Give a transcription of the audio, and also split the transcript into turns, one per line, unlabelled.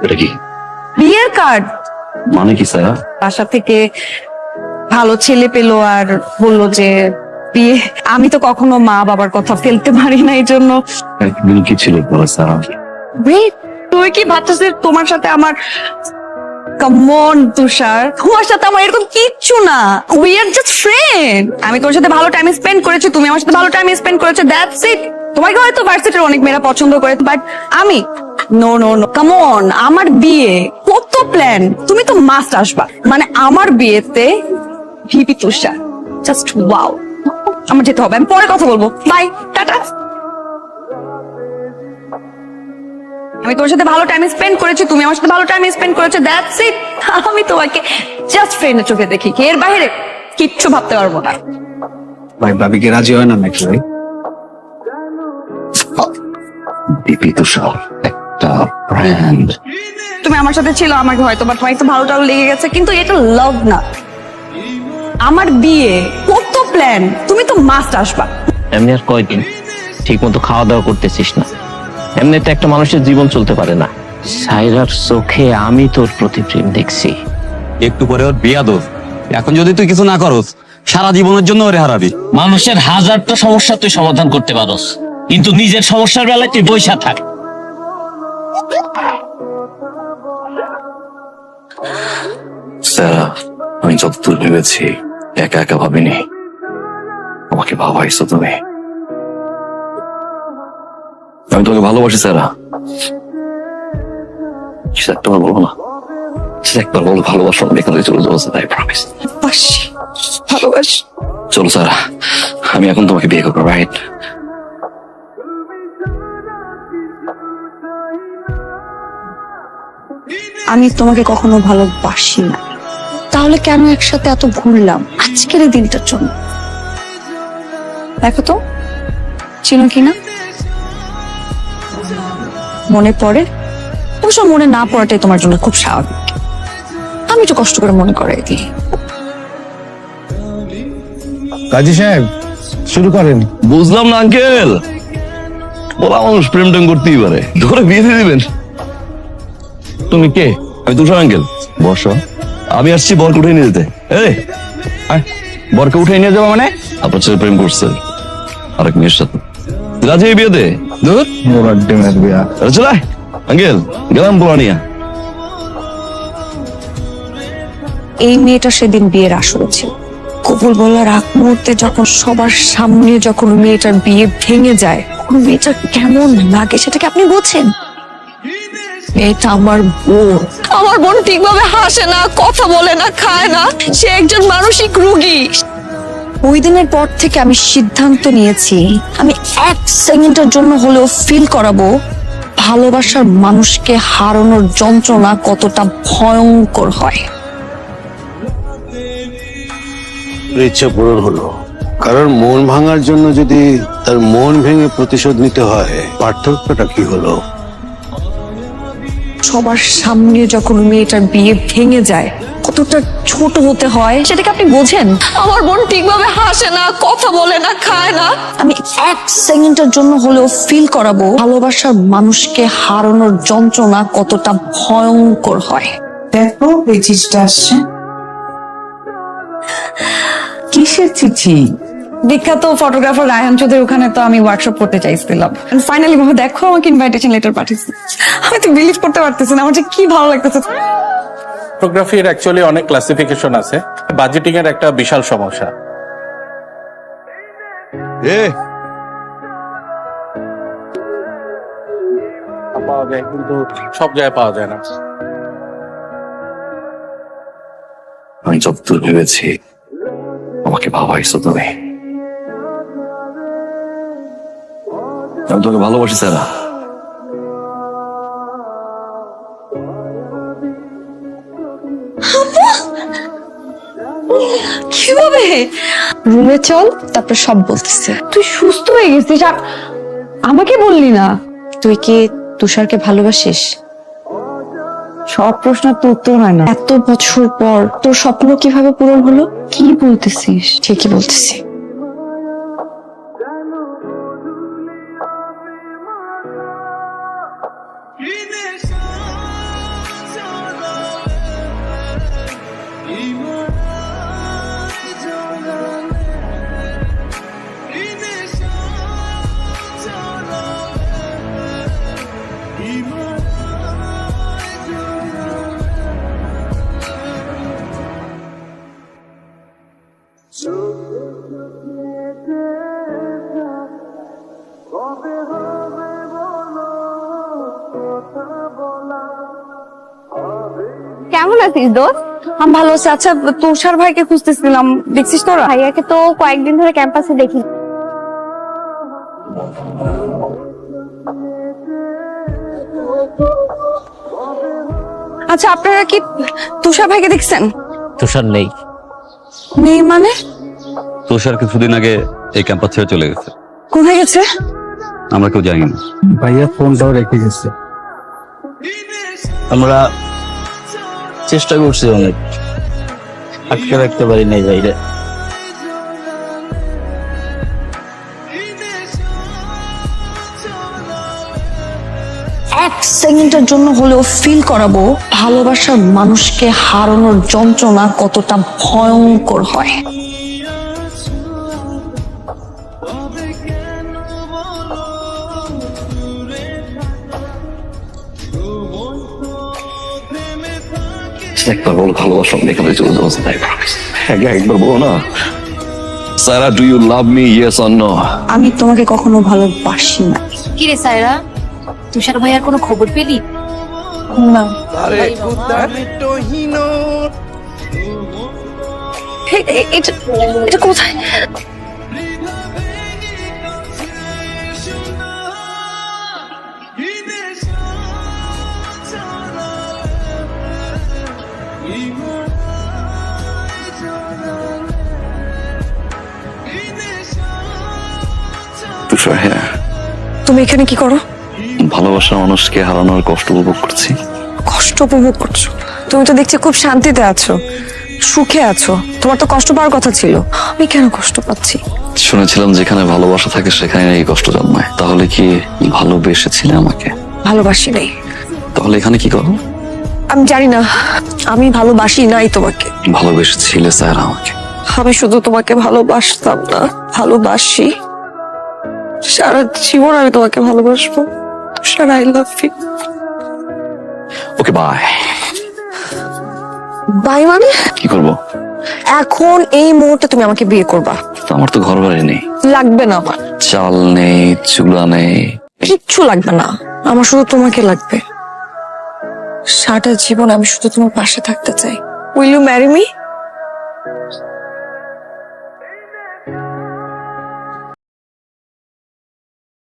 এটা কি?
বিয়ের কার্ড।
মানে কি স্যার?
বাসা থেকে ভালো ছেলে পেলো আর বললো যে বিয়ে। আমি তো কখনো মা বাবার কথা ফেলতে পারি না, এই জন্য।
একদিন কি ছিল বলো স্যার?
Wait, তুই কি ভাবছিস তোমার সাথে আমার? কাম অন তুষার, তোমার সাথে আমার এরকম কিচ্ছু না। We are just friend. আমি তোর সাথে ভালো টাইম স্পেন্ড করেছি, তুমি আমার সাথে ভালো টাইম স্পেন্ড করেছো, দ্যাটস ইট। তোমাকে হয়তো ভার্সিটির অনেক মেয়েরা পছন্দ করে, বাট আমি no no no. Come on, আমার বিয়ে কত প্ল্যান, তুমি তো মাস্ট আসবা। মানে আমার বিয়েতে ভিপি তুষার, জাস্ট ওয়াও। আমার যেতে হবে, আমি পরে কথা বলবো, বাই, টাটা। আমি তোর সাথে ভালো টাইম স্পেন্ড করেছি, তুমি আমার সাথে ভালো টাইম স্পেন্ড করেছো, দ্যাটস ইট। আমি তোমাকে জাস্ট ফ্রেন্ডের চোখে দেখি, এর বাইরে কিচ্ছু ভাবতে পারবো না।
ভাই ভাবি কি রাজি হয় না নাকি ভাই?
দিপি তুষার একটা ব্র্যান্ড।
তুমি আমার সাথে ছিল, আমাকে হয়তো বা তোমার একটু ভালো টালো লেগে গেছে, কিন্তু এটা লাভ না। আমার বিয়ে কত প্ল্যান, তুমি তো মাস্ট আসবা।
এমনি আর কয়দিন ঠিক মতো খাওয়া দাওয়া করতেছিস না, এমনিতে একটা মানুষের জীবন চলতে পারে না। সাইরার চোখে আমি তোর প্রতি প্রেম দেখছি।
একটু পরে ওর বিয়া দোষ। এখন যদি তুই কিছু না করস, সারা জীবনের জন্য ওরে হারাবি।
মানুষের হাজারটা সমস্যা তুই সমাধান করতে পারস, কিন্তু নিজের সমস্যার বেলায় তুই বইসা থাক।
স্যার, আমি যতদূর ভেবেছি একা একা ভাবিনি, আমাকে ভাবাইছো তুমি। আমি তোমাকে ভালোবাসি স্যার। কিছু একটা বলো না, কিছু একবার বলো ভালোবাসো, আমি এখান থেকে চলে যাবো স্যার, আই প্রমিস।
ভালোবাসি।
চলো স্যার, আমি এখন তোমাকে বিয়ে করবো, রাইট?
আমি তোমাকে কখনো ভালোবাসি না, তাহলে কেন একসাথে এত ঘুরলাম আজকের এই দিনটার জন্য? দেখো তো চিনো কিনা, মনে পড়ে? অবশ্য মনে না পড়াটাই তোমার জন্য খুব স্বাভাবিক, আমি একটু কষ্ট করে মনে করাই দিই।
কাজী সাহেব শুরু করেন।
বুঝলাম না আঙ্কেল, বলা মানুষ প্রেম টেম করতেই পারে, ধরে বিয়ে দিয়ে দিবেন? তুমি কে? আমি তুষার আঙ্কেল। বসো, আমি আসছি বরকে উঠে নিয়ে যেতে। এই আয়, বরকে উঠে নিয়ে যাবো মানে? আপনার ছেলে প্রেম করছে আরেক মেয়ের সাথে, রাজি এই বিয়েতে?
দূর মোরার ডিমের বিয়া।
চলে আঙ্কেল, গেলাম বলা নিয়ে।
এই মেয়েটা সেদিন বিয়ের আসরে ছিল, কবুল বলার আগ মুহূর্তে যখন সবার সামনে যখন মেয়েটার বিয়ে ভেঙে যায়, মেয়েটার কেমন লাগে সেটাকে আপনি বোঝেন? মেয়েটা আমার বোন। আমার বোন ঠিকভাবে হাসে না, কথা বলে না, খায় না, সে একজন মানসিক রোগী। ওই দিনের পর থেকে আমি সিদ্ধান্ত নিয়েছি, আমি এক সেকেন্ডের জন্য হলেও ফিল করাবো ভালোবাসার মানুষকে হারানোর যন্ত্রণা কতটা ভয়ঙ্কর হয়।
ইচ্ছা পূরণ হলো। কারণ মন ভাঙার জন্য যদি তার মন ভেঙে প্রতিশোধ নিতে হয়, পার্থক্যটা কি হলো?
সবার সামনে যখন মেয়েটার বিয়ে ভেঙে যায় কতটা ছোট হতে হয় সেটাকে আপনি বোঝেন? আমার বোন ঠিকভাবে হাসে না, কথা বলে না, খায় না, আমি এক সেকেন্ডের জন্য হলেও ফিল করাবো ভালোবাসার মানুষকে হারানোর যন্ত্রণা কতটা ভয়ঙ্কর হয়।
দেখো এই চিঠিটা আসছে। কিসের চিঠি?
বিখ্যাত ফটোগ্রাফার রায়হান চৌধুরী, ওখানে তো আমি ওয়ার্কশপ করতে চাইছিলাম, ফাইনালি দেখো আমাকে ইনভাইটেশন লেটার পাঠিয়েছে। আমি তো বিলিভ করতে পারতেছি না, আমার যে কি ভালো লাগতেছে।
ফটোগ্রাফির অ্যাকচুয়ালি অনেক ক্লাসিফিকেশন আছে, বাজেটিং এর একটা বিশাল সমস্যা। পাওয়া যায় কিন্তু সব জায়গায় পাওয়া যায় না।
আমি যতদূর ভেবেছি আমাকে ভাবাইছো তুমি। আমি তোমাকে ভালোবাসি স্যার।
কিভাবে? রুমে চল, তারপর সব বলতেছে। তুই সুস্থ হয়ে গেছিস আর আমাকে বললি না? তুই কি তুষারকে ভালোবাসিস? সব প্রশ্নের তো উত্তর হয় না। এত বছর পর তোর স্বপ্ন কিভাবে পূরণ হলো? কি বলতেছিস? ঠিকই বলতেছি। কেমন আছিস দোস্ত? আমি ভালো আছি। আচ্ছা, তুষার ভাইকে খুঁজতেছিলাম, দেখছিস তোরা?
ভাইয়াকে তো কয়েকদিন ধরে ক্যাম্পাসে দেখি।
আচ্ছা, আপনারা কি তুষার ভাইকে দেখছেন?
তুষার নেই।
নেই মানে?
তুষার কিছুদিন আগে এই ক্যাম্পাস ছেড়ে চলে গেছে।
কোথায় গেছে?
আমরা কেউ জানি না।
ভাইয়া ফোনটাও রেখে গেছে।
আমরা চেষ্টা করছি অনেক, আটকে রাখতে পারি নাই ভাইরে।
এক সেকেন্ডের জন্য হলেও ফিল করাবো ভালোবাসার মানুষকে হারানোর যন্ত্রণা কতটা ভয়ঙ্কর হয়।
একবার বল ভালোবাসা এখানে চলে যাবো, একবার বলো না Sara, do you love me, yes or no?
আমি তোমাকে কখনো ভালোবাসি না।
কি রে সায়রা, তুষার ভাইয়ার কোনো খবর পেলি?
না। এটা কোথায়?
তুষার, হ্যাঁ,
তুমি এখানে কি করো?
ভালোবাসার মানুষকে হারানোর কষ্ট উপভোগ করছি।
কষ্ট উপভোগ করছো? তুমি তো দেখছি খুব শান্তিতে আছো, সুখে আছো। তোমার তো কষ্ট পাওয়ার কথা ছিল। আমি কেন কষ্ট পাচ্ছি?
শুনেছিলাম যেখানে ভালোবাসা থাকে সেখানে এই কষ্ট জন্মায়। তাহলে কি ভালোবেসেছিলে আমাকে?
ভালোবাসি নাই।
তাহলে এখানে কি করো?
আমি জানি না, আমি ভালোবাসি নাই তোমাকে।
ভালোবেসেছিলে স্যার আমাকে।
আমি শুধু তোমাকে ভালোবাসতাম না, ভালোবাসি। সারা জীবন আমি তোমাকে ভালোবাসবো। Sara, I love you.
Okay, bye.
Bye মানে?
কি করবো?
এখন এই মুহূর্তে তুমি আমাকে বিয়ে করবা।
তো আমার তো ঘর বাড়ি নেই,
লাগবে না আমার।
চাল নেই, চুলা নেই,
কিচ্ছু লাগবে না, আমার শুধু তোমাকে লাগবে। সারাটা জীবন আমি শুধু তোমার পাশে থাকতে চাই। Will you marry me?